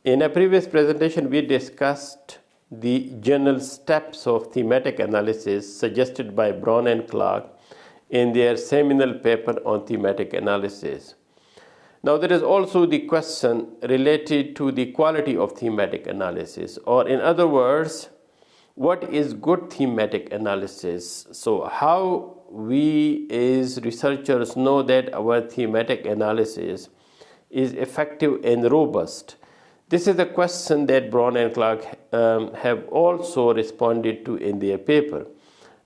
In a previous presentation, we discussed the general steps of thematic analysis suggested by Braun and Clarke in their seminal paper on thematic analysis. Now, there is also the question related to the quality of thematic analysis, or in other words, what is good thematic analysis? So, how we as researchers know that our thematic analysis is effective and robust? This is a question that Braun and Clarke have also responded to in their paper.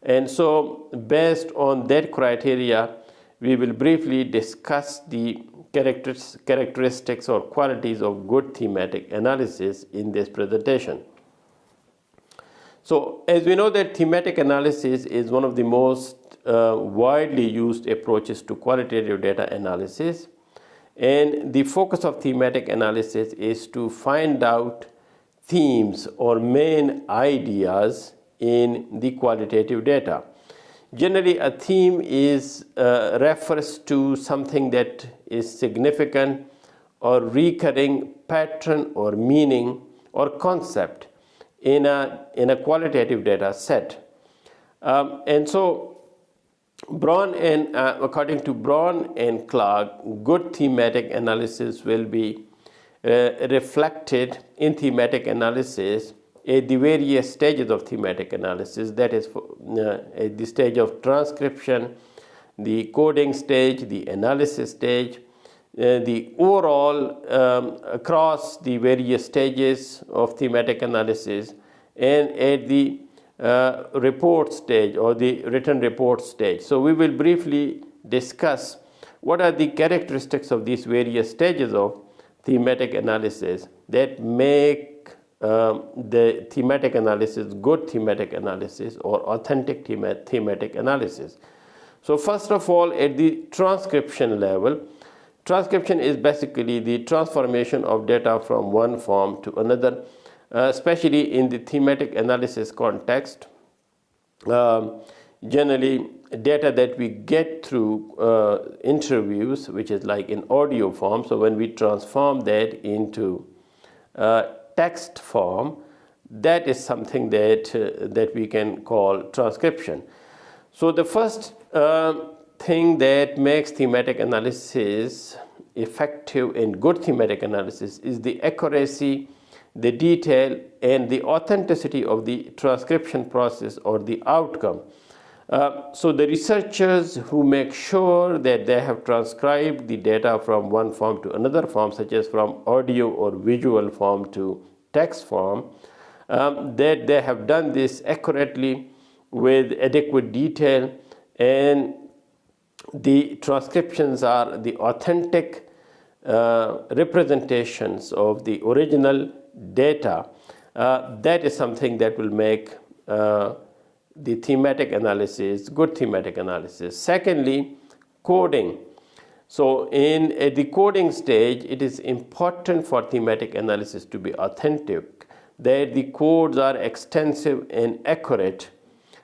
And so, based on that criteria, we will briefly discuss the characteristics or qualities of good thematic analysis in this presentation. So, as we know that thematic analysis is one of the most widely used approaches to qualitative data analysis. And the focus of thematic analysis is to find out themes or main ideas in the qualitative data. Generally, a theme refers to something that is significant or recurring pattern or meaning or concept in a qualitative data set. And so, according to Braun and Clarke, good thematic analysis will be reflected in thematic analysis at the various stages of thematic analysis, that is, at the stage of transcription, the coding stage, the analysis stage, the overall across the various stages of thematic analysis, and at the report stage or the written report stage. So we will briefly discuss what are the characteristics of these various stages of thematic analysis that make the thematic analysis good thematic analysis or authentic thematic analysis. So first of all, at the transcription level, transcription is basically the transformation of data from one form to another, especially in the thematic analysis context. Generally, data that we get through interviews, which is like in audio form, so when we transform that into text form, that is something that we can call transcription. So the first thing that makes thematic analysis effective and good thematic analysis is the accuracy, the detail, and the authenticity of the transcription process or the outcome. So the researchers who make sure that they have transcribed the data from one form to another form, such as from audio or visual form to text form, that they have done this accurately with adequate detail, and the transcriptions are the authentic representations of the original data, that is something that will make the thematic analysis good thematic analysis. Secondly, coding. So at the coding stage, it is important for thematic analysis to be authentic, that the codes are extensive and accurate.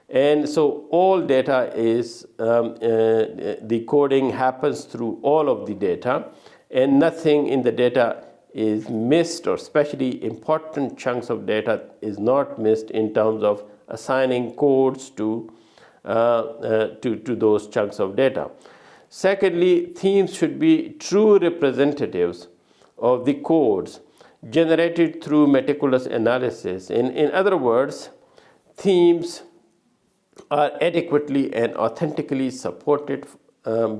And so all data is, the coding happens through all of the data, and nothing in the data is missed, or especially important chunks of data is not missed in terms of assigning codes to those chunks of data. Secondly, themes should be true representatives of the codes generated through meticulous analysis. In other words, themes are adequately and authentically supported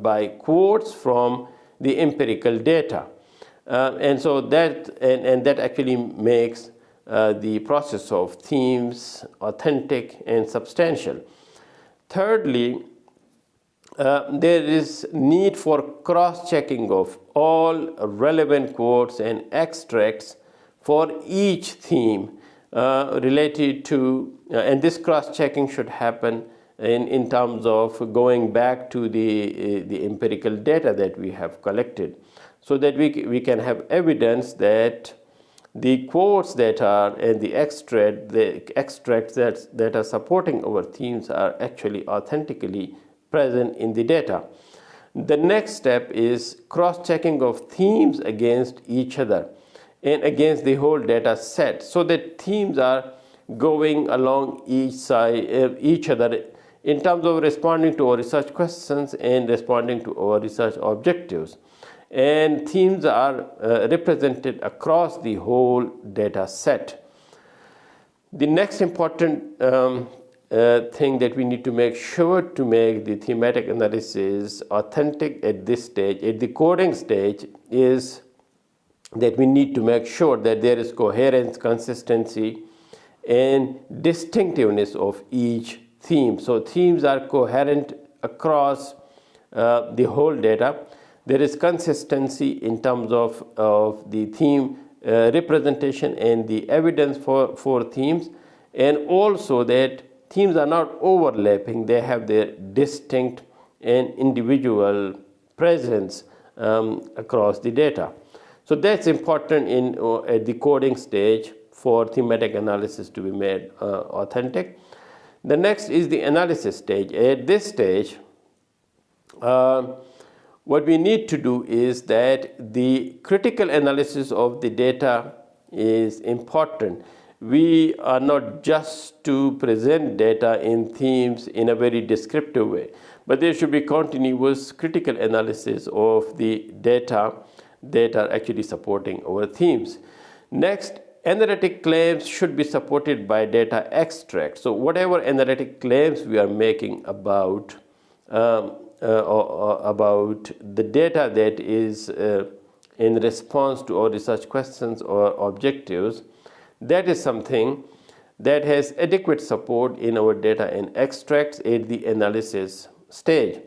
by quotes from the empirical data. And so that actually makes the process of themes authentic and substantial. Thirdly, there is need for cross-checking of all relevant quotes and extracts for each theme related to, and this cross-checking should happen in terms of going back to the empirical data that we have collected, so that we can have evidence that the quotes that are and the extracts that are supporting our themes are actually authentically present in the data. The next step is cross-checking of themes against each other. and against the whole data set, so that teams are going along each other in terms of responding to our research questions and responding to our research objectives. And themes are represented across the whole data set. The next important thing that we need to make sure to make the thematic analysis authentic at this stage, at the coding stage, is that we need to make sure that there is coherence, consistency, and distinctiveness of each theme. So themes are coherent across the whole data. There is consistency in terms of the theme representation and the evidence for themes, and also that themes are not overlapping. They have their distinct and individual presence across the data. So that's important at the coding stage for thematic analysis to be made authentic. The next is the analysis stage. At this stage, what we need to do is that the critical analysis of the data is important. We are not just to present data in themes in a very descriptive way, but there should be continuous critical analysis of the data that are actually supporting our themes. Next, analytic claims should be supported by data extracts. So whatever analytic claims we are making about the data that is in response to our research questions or objectives, that is something that has adequate support in our data and extracts at the analysis stage.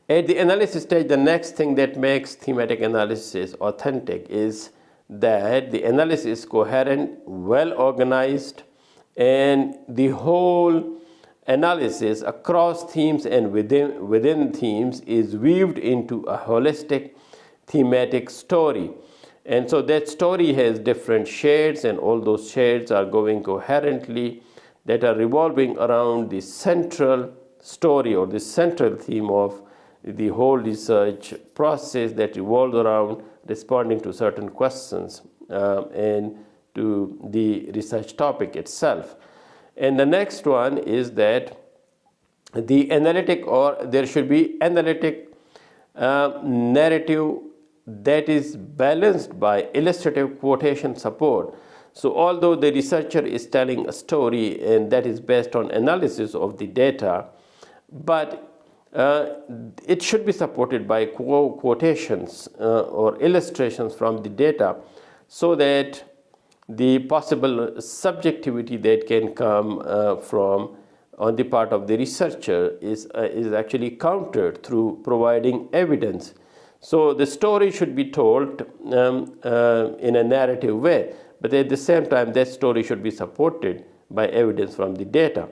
At the analysis stage, the next thing that makes thematic analysis authentic is that the analysis is coherent, well organized, and the whole analysis across themes and within themes is weaved into a holistic thematic story. And so that story has different shades, and all those shades are going coherently, that are revolving around the central story or the central theme of the whole research process, that revolves around responding to certain questions and to the research topic itself. And the next one is that there should be analytic narrative that is balanced by illustrative quotation support. So although the researcher is telling a story and that is based on analysis of the data, but it should be supported by quotations or illustrations from the data, so that the possible subjectivity that can come from on the part of the researcher is actually countered through providing evidence. So the story should be told in a narrative way, but at the same time that story should be supported by evidence from the data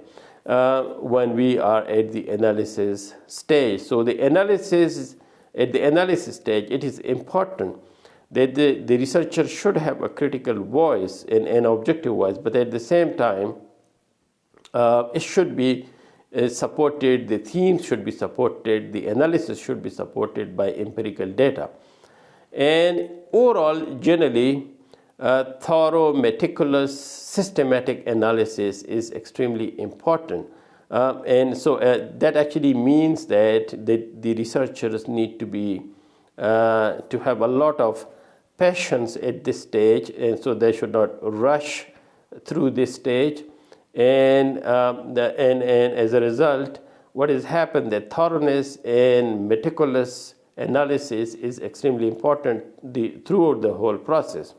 when we are at the analysis stage. So at the analysis stage, it is important that the researcher should have a critical voice and an objective voice, but at the same time it should be supported, the themes should be supported, the analysis should be supported by empirical data. And overall, generally, thorough, meticulous, systematic analysis is extremely important. And so that actually means that the researchers need to have a lot of patience at this stage, and so they should not rush through this stage. And as a result, what has happened, that thoroughness and meticulous analysis is extremely important throughout the whole process.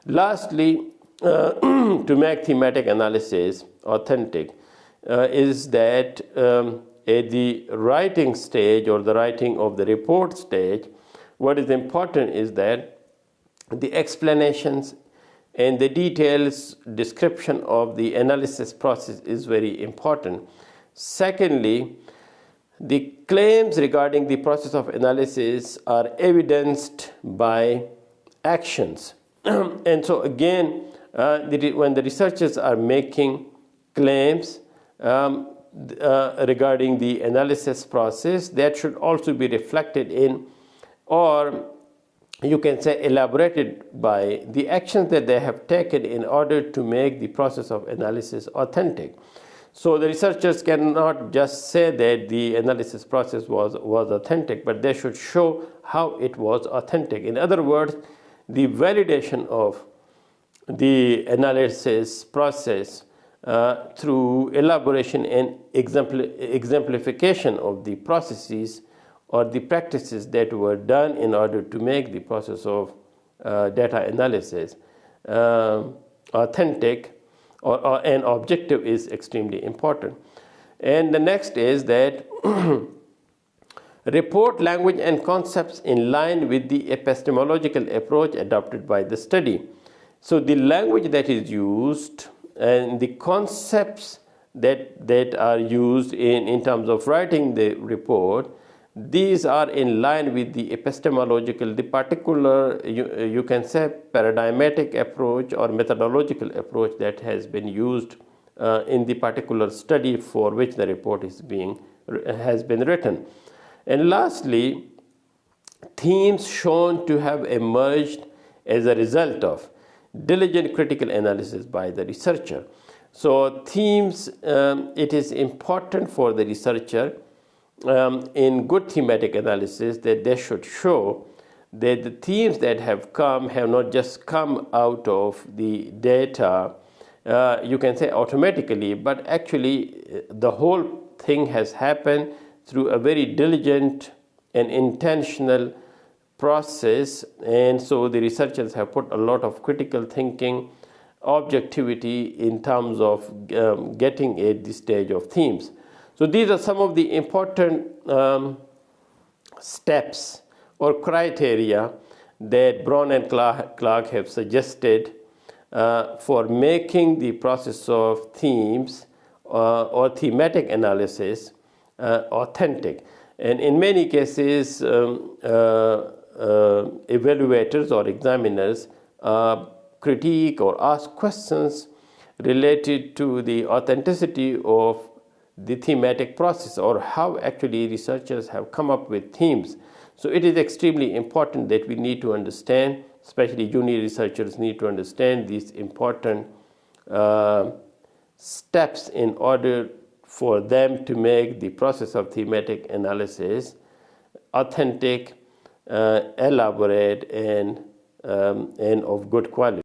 Lastly, to make thematic analysis authentic is that at the writing stage or the writing of the report stage, what is important is that the explanations and the details description of the analysis process is very important. Secondly, the claims regarding the process of analysis are evidenced by actions. And so again, when the researchers are making claims regarding the analysis process, that should also be reflected in or you can say, elaborated by the actions that they have taken in order to make the process of analysis authentic. So the researchers cannot just say that the analysis process was authentic, but they should show how it was authentic. In other words, the validation of the analysis process through elaboration and exemplification of the processes or the practices that were done in order to make the process of data analysis authentic or an objective is extremely important. And the next is that report language and concepts in line with the epistemological approach adopted by the study. So the language that is used and the concepts that are used in terms of writing the report, these are in line with the epistemological, the particular, you can say, paradigmatic approach or methodological approach that has been used in the particular study for which the report has been written. And lastly, themes shown to have emerged as a result of diligent critical analysis by the researcher. So themes, it is important for the researcher in good thematic analysis that they should show that the themes that have not just come out of the data, you can say automatically, but actually the whole thing has happened through a very diligent and intentional process. And so the researchers have put a lot of critical thinking, objectivity in terms of getting at the stage of themes. So these are some of the important steps or criteria that Braun and Clarke have suggested for making the process of themes or thematic analysis authentic. And in many cases, evaluators or examiners critique or ask questions related to the authenticity of the thematic process or how actually researchers have come up with themes. So it is extremely important that we need to understand, especially junior researchers need to understand these important steps in order for them to make the process of thematic analysis authentic, elaborate, and of good quality.